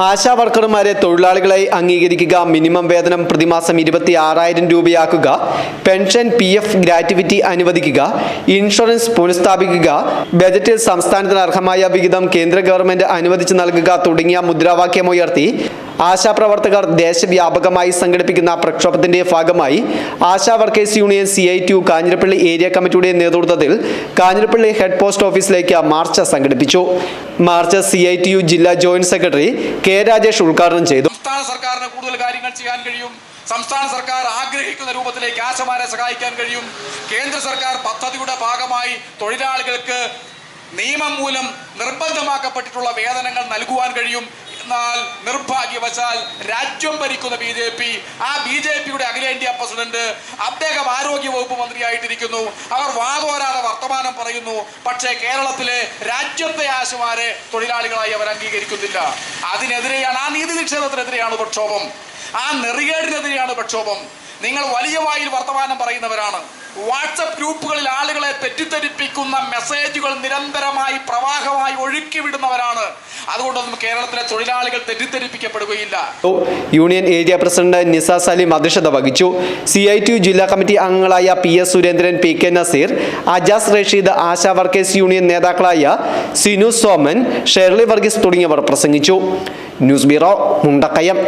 ആശാ വർക്കർമാരെ തൊഴിലാളികളായി അംഗീകരിക്കുക, മിനിമം വേതനം പ്രതിമാസം 26,000 രൂപയാക്കുക, പെൻഷൻ PF ഗ്രാറ്റുവിറ്റി അനുവദിക്കുക, ഇൻഷുറൻസ് പുനഃസ്ഥാപിക്കുക, ബജറ്റിൽ സംസ്ഥാനത്തിന് അർഹമായ വിഹിതം കേന്ദ്ര ഗവൺമെന്റ് അനുവദിച്ചു നൽകുക തുടങ്ങിയ മുദ്രാവാക്യമുയർത്തി ആശാപ്രവർത്തകർ ദേശവ്യാപകമായി സംഘടിപ്പിക്കുന്ന പ്രക്ഷോഭത്തിന്റെ ഭാഗമായി ASHA workers union CITU Kanjirappally area കമ്മിറ്റിയുടെ നേതൃത്വത്തിൽ കാഞ്ഞിരപ്പള്ളി ഹെഡ് പോസ്റ്റ് ഓഫീസിലേക്ക് മാർച്ച് സംഘടിപ്പിച്ചു. മാർച്ച് CITU ജില്ലാ ജോയിന്റ് സെക്രട്ടറി K. രാജേഷ് ഉദ്ഘാടനം ചെയ്തു. സംസ്ഥാന സർക്കാരിന് കൂടുതൽ കാര്യങ്ങൾ ചെയ്യാൻ കഴിയും. സംസ്ഥാന സർക്കാർ ആഗ്രഹിക്കുന്ന രൂപത്തിലേക്ക് ആശമാരെ സഹായിക്കാൻ കഴിയും. കേന്ദ്ര സർക്കാർ പദ്ധതിയുടെ ഭാഗമായി തൊഴിലാളികൾക്ക് നിയമം മൂലം നിർബന്ധമാക്കപ്പെട്ടിട്ടുള്ള വേതനങ്ങൾ നൽകുവാൻ കഴിയും. എന്നാൽ നിർഭാഗ്യവശാൽ രാജ്യം ഭരിക്കുന്ന BJP, ആ BJPയുടെ അഖിലേന്ത്യാ പ്രസിഡന്റ് അദ്ദേഹം ആരോഗ്യ വകുപ്പ് മന്ത്രിയായിട്ടിരിക്കുന്നു. അവർ വാതോരാതെ വർത്തമാനം പറയുന്നു. പക്ഷേ കേരളത്തിലെ രാജ്യത്തെ ആശമാരെ തൊഴിലാളികളായി അവർ അംഗീകരിക്കുന്നില്ല. അതിനെതിരെയാണ്, ആ നീതി നിഷേധത്തിനെതിരെയാണ് പ്രക്ഷോഭം, ആ നെറികേടിനെതിരെയാണ് പ്രക്ഷോഭം. നിങ്ങൾ വലിയ വായിൽ വർത്തമാനം പറയുന്നവരാണ്. വാട്സപ്പ് ഗ്രൂപ്പുകളിൽ ആളുകളെ തെറ്റിദ്ധരിപ്പിക്കുന്ന മെസ്സേജുകൾ നിരന്തരമായി പ്രവാഹമായി ഒഴുക്കിവിടുന്നവരാണ്. അതുകൊണ്ടൊന്നും കേരളത്തിലെ തൊഴിലാളികൾ തെറ്റിദ്ധരിപ്പിക്കപ്പെടുകയില്ല. Union area president Nisa Saleem അധ്യക്ഷത വഹിച്ചു. CITU ജില്ലാ കമ്മിറ്റി അംഗങ്ങളായ PS Surendran, PK Naseer, Ajas Rasheed, ASHA workers union നേതാക്കളായ സിനു സോമൻ, ഷെർലി വർഗീസ് തുടങ്ങിയവർ പ്രസംഗിച്ചു. News bureau, Mundakayam.